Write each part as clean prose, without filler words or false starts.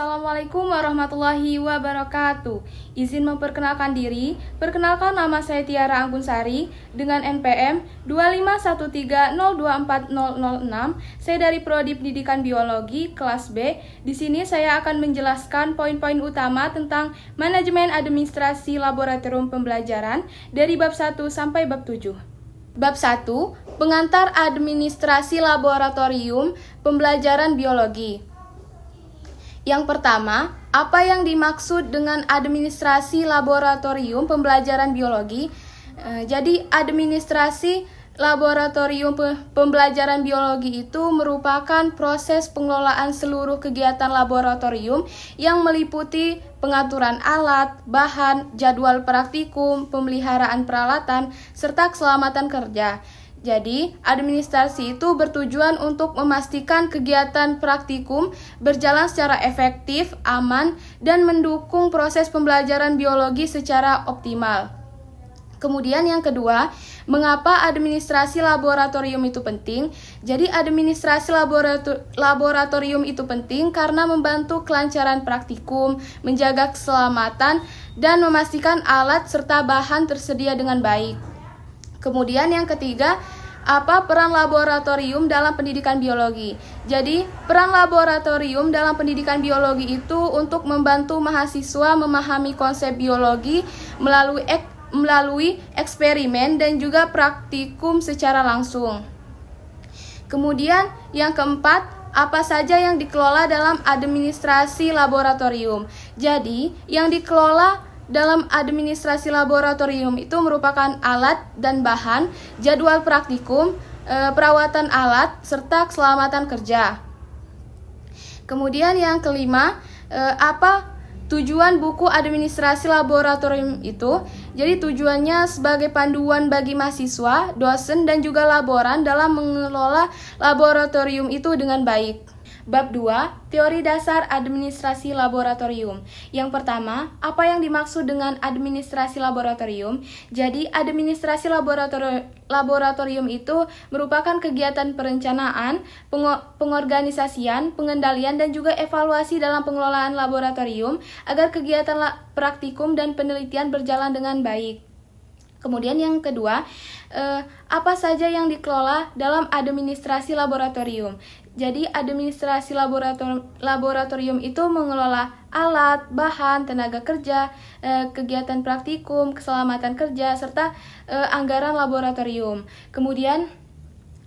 Assalamualaikum warahmatullahi wabarakatuh. Izin memperkenalkan diri. Perkenalkan, nama saya Tiara Anggunsari dengan NPM 25130240006. Saya dari Prodi Pendidikan Biologi kelas B. Di sini saya akan menjelaskan poin-poin utama tentang manajemen administrasi laboratorium pembelajaran dari bab 1 sampai bab 7. Bab 1, pengantar administrasi laboratorium pembelajaran biologi. Yang pertama, apa yang dimaksud dengan administrasi laboratorium pembelajaran biologi? Jadi, administrasi laboratorium pembelajaran biologi itu merupakan proses pengelolaan seluruh kegiatan laboratorium yang meliputi pengaturan alat, bahan, jadwal praktikum, pemeliharaan peralatan, serta keselamatan kerja. Jadi, administrasi itu bertujuan untuk memastikan kegiatan praktikum berjalan secara efektif, aman, dan mendukung proses pembelajaran biologi secara optimal. Kemudian yang kedua, mengapa administrasi laboratorium itu penting? Jadi, administrasi laboratorium itu penting karena membantu kelancaran praktikum, menjaga keselamatan, dan memastikan alat serta bahan tersedia dengan baik. Kemudian yang ketiga, apa peran laboratorium dalam pendidikan biologi? Jadi, peran laboratorium dalam pendidikan biologi itu untuk membantu mahasiswa memahami konsep biologi melalui eksperimen dan juga praktikum secara langsung. Kemudian yang keempat, apa saja yang dikelola dalam administrasi laboratorium? Jadi, yang dikelola dalam administrasi laboratorium itu merupakan alat dan bahan, jadwal praktikum, perawatan alat, serta keselamatan kerja. Kemudian yang kelima, apa tujuan buku administrasi laboratorium itu? Jadi tujuannya sebagai panduan bagi mahasiswa, dosen, dan juga laboran dalam mengelola laboratorium itu dengan baik. Bab 2, teori dasar administrasi laboratorium. Yang pertama, apa yang dimaksud dengan administrasi laboratorium? Jadi, administrasi laboratorium itu merupakan kegiatan perencanaan, pengorganisasian, pengendalian, dan juga evaluasi dalam pengelolaan laboratorium agar kegiatan praktikum dan penelitian berjalan dengan baik. Kemudian yang kedua, apa saja yang dikelola dalam administrasi laboratorium? Jadi administrasi laboratorium itu mengelola alat, bahan, tenaga kerja, kegiatan praktikum, keselamatan kerja, serta anggaran laboratorium. Kemudian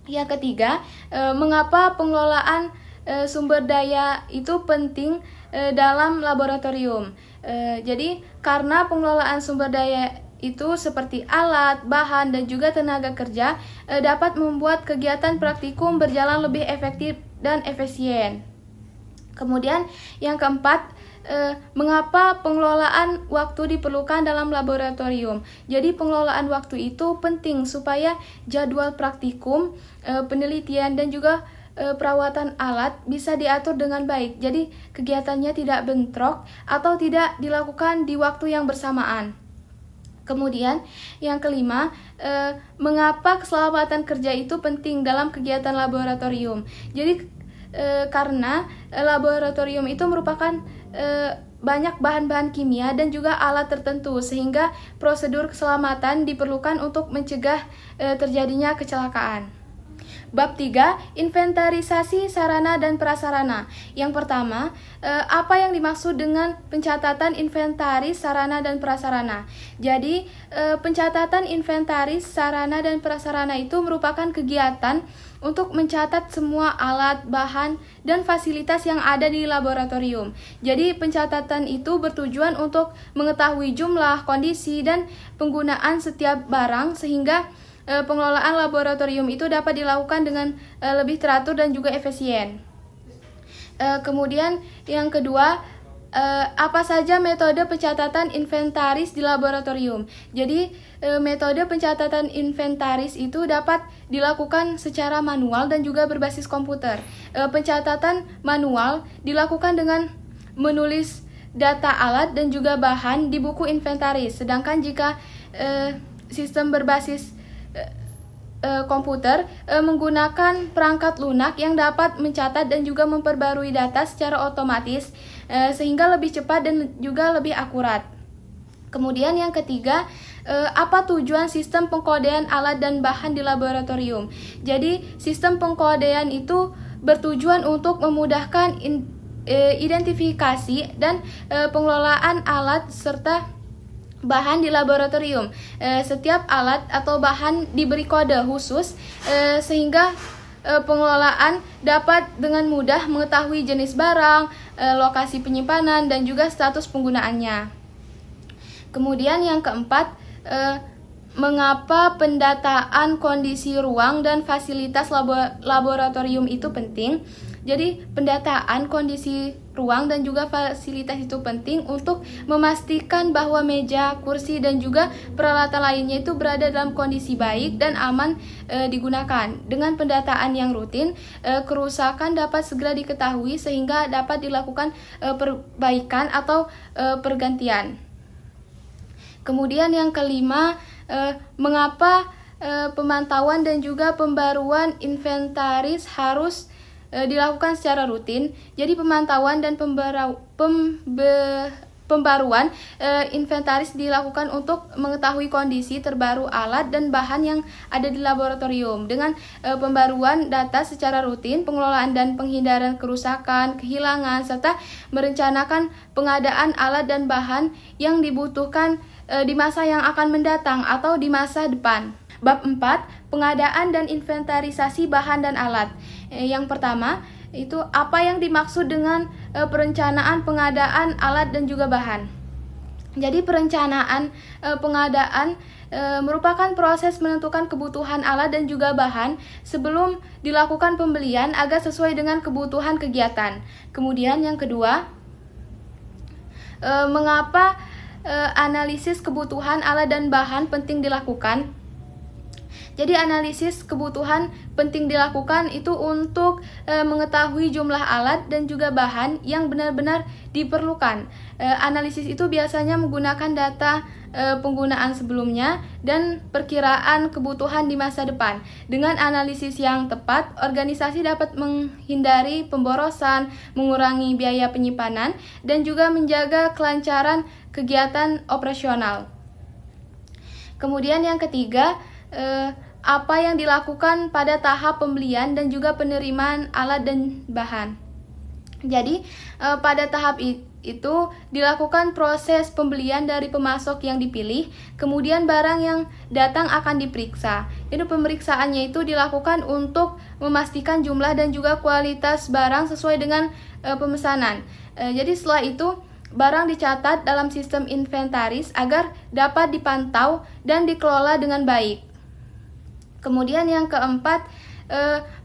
yang ketiga, mengapa pengelolaan sumber daya itu penting dalam laboratorium? Jadi karena pengelolaan sumber daya itu seperti alat, bahan, dan juga tenaga kerja dapat membuat kegiatan praktikum berjalan lebih efektif dan efisien. Kemudian yang keempat, mengapa pengelolaan waktu diperlukan dalam laboratorium? Jadi pengelolaan waktu itu penting supaya jadwal praktikum, penelitian, dan juga perawatan alat bisa diatur dengan baik. Jadi kegiatannya tidak bentrok atau tidak dilakukan di waktu yang bersamaan. Kemudian yang kelima, mengapa keselamatan kerja itu penting dalam kegiatan laboratorium? Jadi karena laboratorium itu merupakan banyak bahan-bahan kimia dan juga alat tertentu, sehingga prosedur keselamatan diperlukan untuk mencegah terjadinya kecelakaan. Bab 3, inventarisasi sarana dan prasarana. Yang pertama, apa yang dimaksud dengan pencatatan inventaris sarana dan prasarana? Jadi, pencatatan inventaris sarana dan prasarana itu merupakan kegiatan untuk mencatat semua alat, bahan, dan fasilitas yang ada di laboratorium. Jadi, pencatatan itu bertujuan untuk mengetahui jumlah, kondisi, dan penggunaan setiap barang sehingga pengelolaan laboratorium itu dapat dilakukan dengan lebih teratur dan juga efisien. Kemudian yang kedua, apa saja metode pencatatan inventaris di laboratorium? Jadi metode pencatatan inventaris itu dapat dilakukan secara manual dan juga berbasis komputer. Pencatatan manual dilakukan dengan menulis data alat dan juga bahan di buku inventaris. Sedangkan jika sistem berbasis komputer menggunakan perangkat lunak yang dapat mencatat dan juga memperbarui data secara otomatis sehingga lebih cepat dan juga lebih akurat. Kemudian yang ketiga, apa tujuan sistem pengkodean alat dan bahan di laboratorium? Jadi sistem pengkodean itu bertujuan untuk memudahkan identifikasi dan pengelolaan alat serta bahan di laboratorium. Setiap alat atau bahan diberi kode khusus sehingga pengelolaan dapat dengan mudah mengetahui jenis barang, lokasi penyimpanan, dan juga status penggunaannya. Kemudian yang keempat, mengapa pendataan kondisi ruang dan fasilitas laboratorium itu penting? Jadi pendataan kondisi ruang dan juga fasilitas itu penting untuk memastikan bahwa meja, kursi, dan juga peralatan lainnya itu berada dalam kondisi baik dan aman digunakan. Dengan pendataan yang rutin, kerusakan dapat segera diketahui sehingga dapat dilakukan perbaikan atau pergantian. Kemudian yang kelima, mengapa pemantauan dan juga pembaruan inventaris harus dilakukan secara rutin? Jadi pemantauan dan pembaruan inventaris dilakukan untuk mengetahui kondisi terbaru alat dan bahan yang ada di laboratorium. Dengan pembaruan data secara rutin, pengelolaan dan penghindaran kerusakan, kehilangan, serta merencanakan pengadaan alat dan bahan yang dibutuhkan di masa yang akan mendatang atau di masa depan. Bab 4, pengadaan dan inventarisasi bahan dan alat. Yang pertama, itu apa yang dimaksud dengan perencanaan pengadaan alat dan juga bahan. Jadi perencanaan pengadaan merupakan proses menentukan kebutuhan alat dan juga bahan sebelum dilakukan pembelian agar sesuai dengan kebutuhan kegiatan. Kemudian yang kedua, mengapa analisis kebutuhan alat dan bahan penting dilakukan? Jadi analisis kebutuhan penting dilakukan itu untuk mengetahui jumlah alat dan juga bahan yang benar-benar diperlukan. Analisis itu biasanya menggunakan data penggunaan sebelumnya dan perkiraan kebutuhan di masa depan. Dengan analisis yang tepat, organisasi dapat menghindari pemborosan, mengurangi biaya penyimpanan, dan juga menjaga kelancaran kegiatan operasional. Kemudian yang ketiga, apa yang dilakukan pada tahap pembelian dan juga penerimaan alat dan bahan. Jadi pada tahap itu dilakukan proses pembelian dari pemasok yang dipilih, kemudian barang yang datang akan diperiksa. Jadi pemeriksaannya itu dilakukan untuk memastikan jumlah dan juga kualitas barang sesuai dengan pemesanan. Jadi setelah itu barang dicatat dalam sistem inventaris agar dapat dipantau dan dikelola dengan baik. Kemudian yang keempat,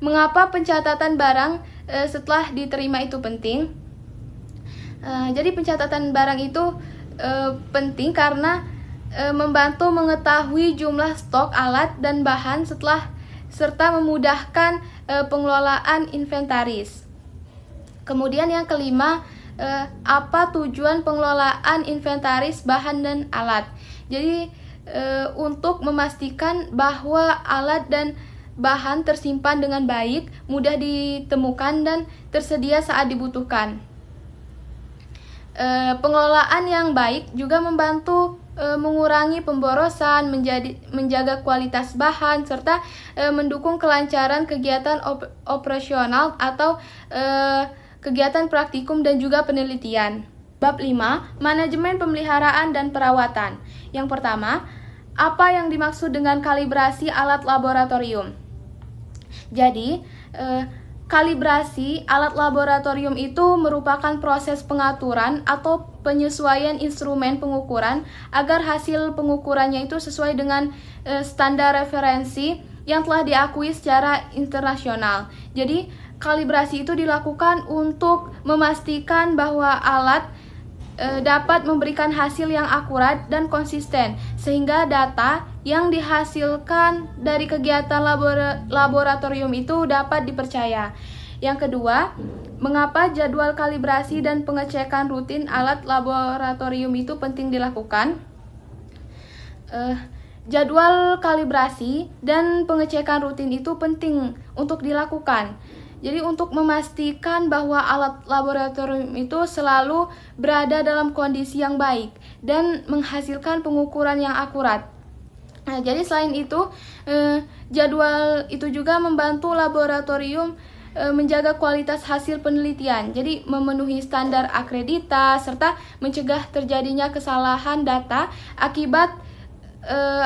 mengapa pencatatan barang setelah diterima itu penting? Jadi pencatatan barang itu penting karena membantu mengetahui jumlah stok alat dan bahan serta memudahkan pengelolaan inventaris. Kemudian yang kelima, apa tujuan pengelolaan inventaris bahan dan alat? Jadi untuk memastikan bahwa alat dan bahan tersimpan dengan baik, mudah ditemukan dan tersedia saat dibutuhkan. Pengelolaan yang baik juga membantu mengurangi pemborosan, menjaga kualitas bahan, serta mendukung kelancaran kegiatan operasional atau kegiatan praktikum dan juga penelitian. Bab 5, manajemen pemeliharaan dan perawatan. Yang pertama, apa yang dimaksud dengan kalibrasi alat laboratorium? Jadi, kalibrasi alat laboratorium itu merupakan proses pengaturan atau penyesuaian instrumen pengukuran agar hasil pengukurannya itu sesuai dengan standar referensi yang telah diakui secara internasional. Jadi, kalibrasi itu dilakukan untuk memastikan bahwa alat dapat memberikan hasil yang akurat dan konsisten, sehingga data yang dihasilkan dari kegiatan laboratorium itu dapat dipercaya. Yang kedua, mengapa jadwal kalibrasi dan pengecekan rutin alat laboratorium itu penting dilakukan? jadwal kalibrasi dan pengecekan rutin itu penting untuk dilakukan. Jadi untuk memastikan bahwa alat laboratorium itu selalu berada dalam kondisi yang baik dan menghasilkan pengukuran yang akurat. Nah, jadi selain itu, jadwal itu juga membantu laboratorium menjaga kualitas hasil penelitian. Jadi memenuhi standar akreditas serta mencegah terjadinya kesalahan data akibat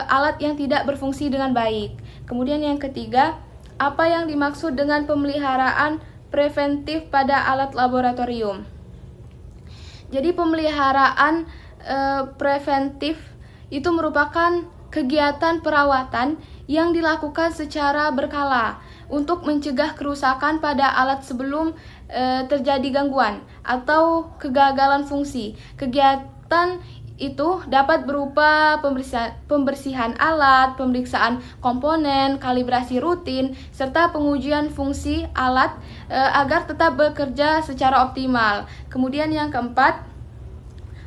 alat yang tidak berfungsi dengan baik. Kemudian yang ketiga, apa yang dimaksud dengan pemeliharaan preventif pada alat laboratorium? Jadi pemeliharaan preventif itu merupakan kegiatan perawatan yang dilakukan secara berkala untuk mencegah kerusakan pada alat sebelum terjadi gangguan atau kegagalan fungsi. Kegiatan itu dapat berupa pembersihan alat, pemeriksaan komponen, kalibrasi rutin, serta pengujian fungsi alat agar tetap bekerja secara optimal. Kemudian yang keempat,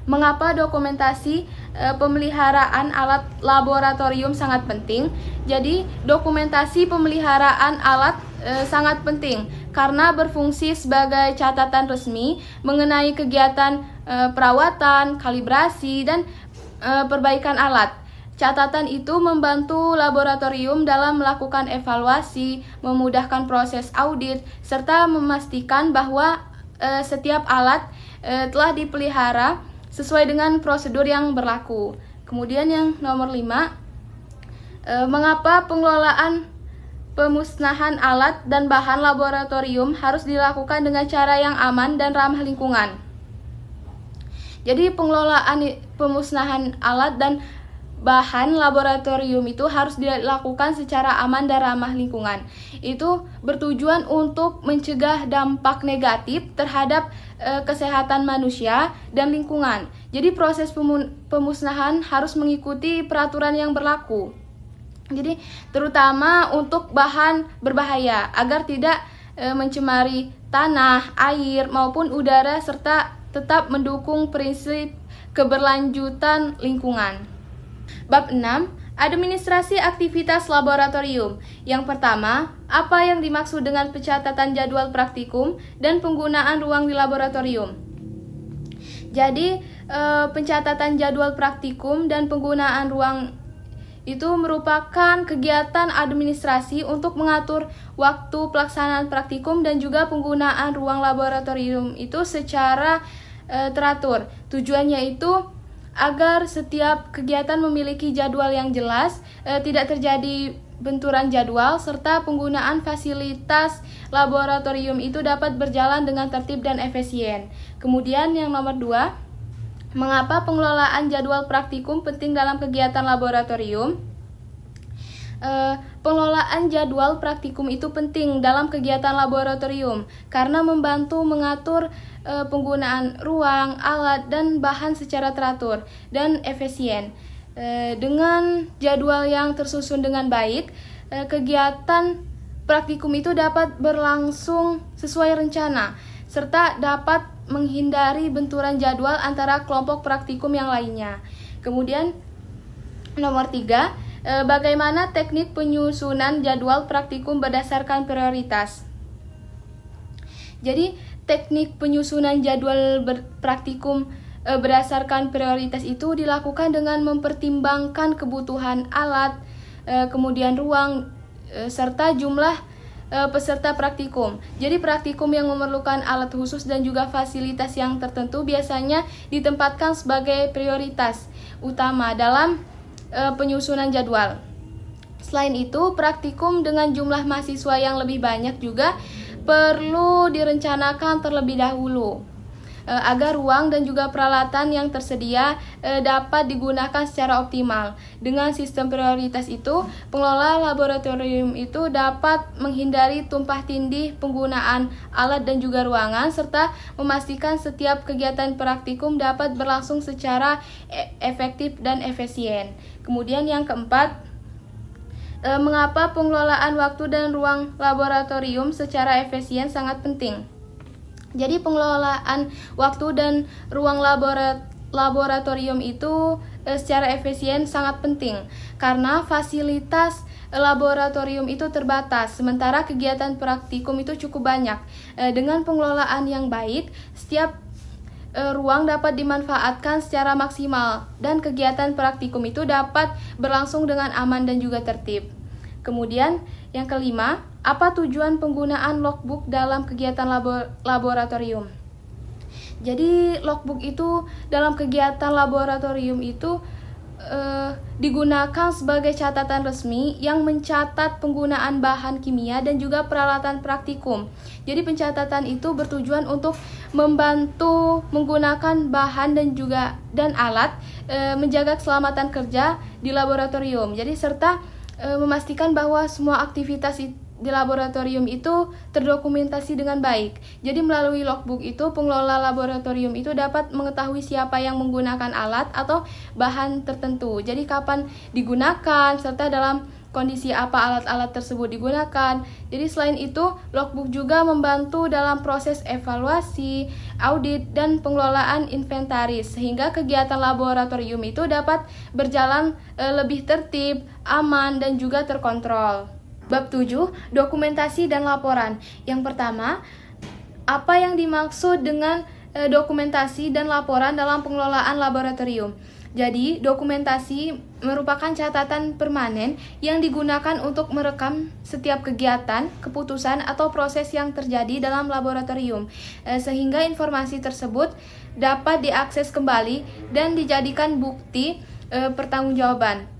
mengapa dokumentasi pemeliharaan alat laboratorium sangat penting? Jadi, dokumentasi pemeliharaan alat sangat penting karena berfungsi sebagai catatan resmi mengenai kegiatan perawatan, kalibrasi, dan perbaikan alat. Catatan itu membantu laboratorium dalam melakukan evaluasi, memudahkan proses audit, serta memastikan bahwa setiap alat telah dipelihara sesuai dengan prosedur yang berlaku. Kemudian yang nomor 5, mengapa pengelolaan pemusnahan alat dan bahan laboratorium harus dilakukan dengan cara yang aman dan ramah lingkungan? Jadi pengelolaan pemusnahan alat dan bahan laboratorium itu harus dilakukan secara aman dan ramah lingkungan. Itu bertujuan untuk mencegah dampak negatif terhadap kesehatan manusia dan lingkungan. Jadi proses pemusnahan harus mengikuti peraturan yang berlaku. Jadi terutama untuk bahan berbahaya agar tidak mencemari tanah, air maupun udara serta tetap mendukung prinsip keberlanjutan lingkungan. Bab 6, administrasi aktivitas laboratorium. Yang pertama, apa yang dimaksud dengan pencatatan jadwal praktikum dan penggunaan ruang di laboratorium? Jadi, pencatatan jadwal praktikum dan penggunaan ruang itu merupakan kegiatan administrasi untuk mengatur waktu pelaksanaan praktikum dan juga penggunaan ruang laboratorium itu secara teratur. Tujuannya itu agar setiap kegiatan memiliki jadwal yang jelas, tidak terjadi benturan jadwal, serta penggunaan fasilitas laboratorium itu dapat berjalan dengan tertib dan efisien. Kemudian yang nomor 2, mengapa pengelolaan jadwal praktikum penting dalam kegiatan laboratorium? Pengelolaan jadwal praktikum itu penting dalam kegiatan laboratorium karena membantu mengatur penggunaan ruang, alat, dan bahan secara teratur dan efisien. Dengan jadwal yang tersusun dengan baik, kegiatan praktikum itu dapat berlangsung sesuai rencana serta dapat menghindari benturan jadwal antara kelompok praktikum yang lainnya. Kemudian nomor 3, bagaimana teknik penyusunan jadwal praktikum berdasarkan prioritas? Jadi, teknik penyusunan jadwal praktikum berdasarkan prioritas itu dilakukan dengan mempertimbangkan kebutuhan alat, kemudian ruang, serta jumlah peserta praktikum. Jadi praktikum yang memerlukan alat khusus dan juga fasilitas yang tertentu biasanya ditempatkan sebagai prioritas utama dalam penyusunan jadwal. Selain itu, praktikum dengan jumlah mahasiswa yang lebih banyak juga perlu direncanakan terlebih dahulu agar ruang dan juga peralatan yang tersedia dapat digunakan secara optimal. Dengan sistem prioritas itu, pengelola laboratorium itu dapat menghindari tumpah tindih penggunaan alat dan juga ruangan, serta memastikan setiap kegiatan praktikum dapat berlangsung secara efektif dan efisien. Kemudian yang keempat, mengapa pengelolaan waktu dan ruang laboratorium secara efisien sangat penting? Jadi pengelolaan waktu dan ruang laboratorium itu secara efisien sangat penting karena fasilitas laboratorium itu terbatas, sementara kegiatan praktikum itu cukup banyak. Dengan pengelolaan yang baik, setiap ruang dapat dimanfaatkan secara maksimal dan kegiatan praktikum itu dapat berlangsung dengan aman dan juga tertib. Kemudian yang kelima, apa tujuan penggunaan logbook dalam kegiatan laboratorium? Jadi logbook itu dalam kegiatan laboratorium itu digunakan sebagai catatan resmi yang mencatat penggunaan bahan kimia dan juga peralatan praktikum. Jadi pencatatan itu bertujuan untuk membantu menggunakan bahan dan alat, menjaga keselamatan kerja di laboratorium. Jadi serta memastikan bahwa semua aktivitas di laboratorium itu terdokumentasi dengan baik. Jadi melalui logbook itu pengelola laboratorium itu dapat mengetahui siapa yang menggunakan alat atau bahan tertentu. Jadi kapan digunakan serta dalam kondisi apa alat-alat tersebut digunakan. Jadi selain itu, logbook juga membantu dalam proses evaluasi, audit, dan pengelolaan inventaris sehingga kegiatan laboratorium itu dapat berjalan lebih tertib, aman, dan juga terkontrol. Bab 7, dokumentasi dan laporan. Yang pertama, apa yang dimaksud dengan dokumentasi dan laporan dalam pengelolaan laboratorium? Jadi, dokumentasi merupakan catatan permanen yang digunakan untuk merekam setiap kegiatan, keputusan, atau proses yang terjadi dalam laboratorium, sehingga informasi tersebut dapat diakses kembali dan dijadikan bukti pertanggungjawaban.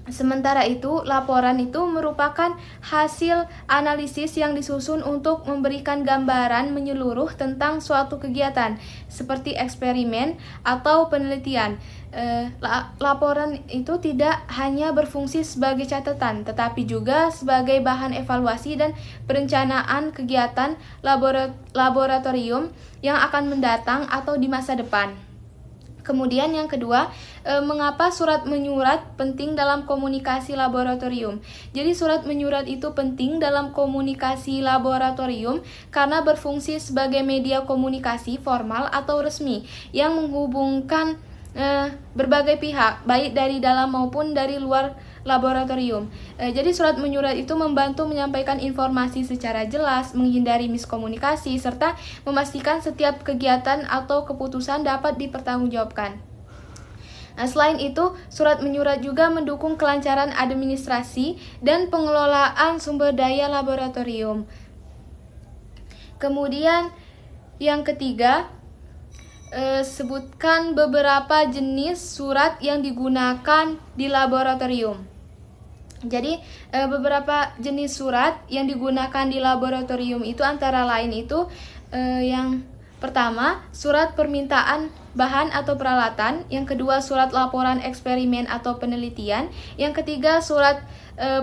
Sementara itu, laporan itu merupakan hasil analisis yang disusun untuk memberikan gambaran menyeluruh tentang suatu kegiatan, seperti eksperimen atau penelitian. Laporan itu tidak hanya berfungsi sebagai catatan, tetapi juga sebagai bahan evaluasi dan perencanaan kegiatan laboratorium yang akan mendatang atau di masa depan. Kemudian yang kedua, mengapa surat menyurat penting dalam komunikasi laboratorium? Jadi surat menyurat itu penting dalam komunikasi laboratorium karena berfungsi sebagai media komunikasi formal atau resmi yang menghubungkan berbagai pihak, baik dari dalam maupun dari luar laboratorium. Jadi surat menyurat itu membantu menyampaikan informasi secara jelas, menghindari miskomunikasi, serta memastikan setiap kegiatan atau keputusan dapat dipertanggungjawabkan. Selain itu, surat menyurat juga mendukung kelancaran administrasi dan pengelolaan sumber daya laboratorium. Kemudian yang ketiga, sebutkan beberapa jenis surat yang digunakan di laboratorium. Jadi beberapa jenis surat yang digunakan di laboratorium itu antara lain itu yang pertama, surat permintaan bahan atau peralatan. Yang kedua, surat laporan eksperimen atau penelitian. Yang ketiga, surat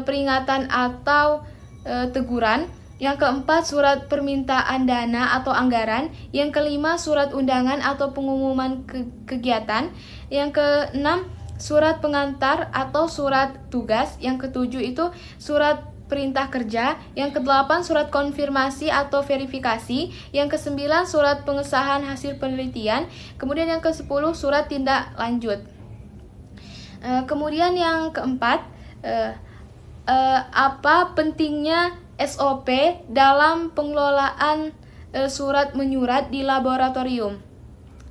peringatan atau teguran. Yang keempat, surat permintaan dana atau anggaran. Yang kelima, surat undangan atau pengumuman kegiatan. Yang keenam, surat pengantar atau surat tugas. Yang ketujuh itu surat perintah kerja. Yang kedelapan, surat konfirmasi atau verifikasi. Yang kesembilan, surat pengesahan hasil penelitian. Kemudian yang kesepuluh, surat tindak lanjut. Kemudian yang keempat, apa pentingnya SOP dalam pengelolaan surat menyurat di laboratorium?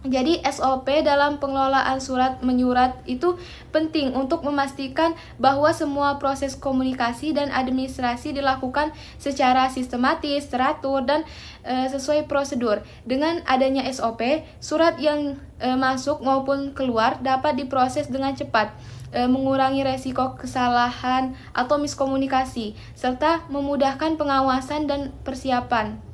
Jadi SOP dalam pengelolaan surat menyurat itu penting untuk memastikan bahwa semua proses komunikasi dan administrasi dilakukan secara sistematis, teratur, dan sesuai prosedur. Dengan adanya SOP, surat yang masuk maupun keluar dapat diproses dengan cepat, mengurangi resiko kesalahan atau miskomunikasi, serta memudahkan pengawasan dan persiapan.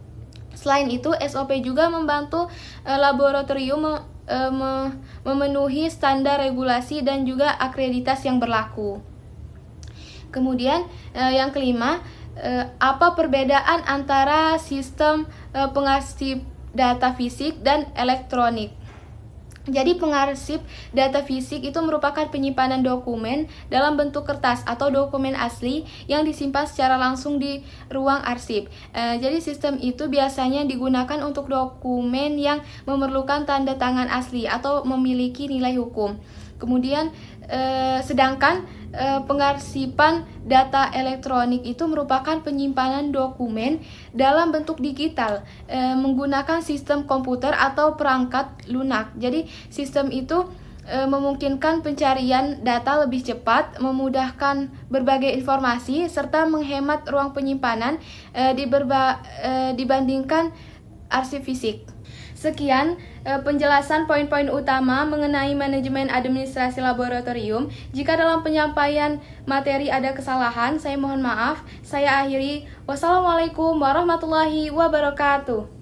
Selain itu, SOP juga membantu laboratorium memenuhi standar regulasi dan juga akreditas yang berlaku. Kemudian yang kelima, apa perbedaan antara sistem pengarsip data fisik dan elektronik? Jadi pengarsip data fisik itu merupakan penyimpanan dokumen dalam bentuk kertas atau dokumen asli yang disimpan secara langsung di ruang arsip. Jadi sistem itu biasanya digunakan untuk dokumen yang memerlukan tanda tangan asli atau memiliki nilai hukum. Kemudian sedangkan pengarsipan data elektronik itu merupakan penyimpanan dokumen dalam bentuk digital menggunakan sistem komputer atau perangkat lunak. Jadi sistem itu memungkinkan pencarian data lebih cepat, memudahkan berbagai informasi, serta menghemat ruang penyimpanan dibandingkan arsip fisik. Sekian penjelasan poin-poin utama mengenai manajemen administrasi laboratorium. Jika dalam penyampaian materi ada kesalahan, saya mohon maaf. Saya akhiri. Wassalamualaikum warahmatullahi wabarakatuh.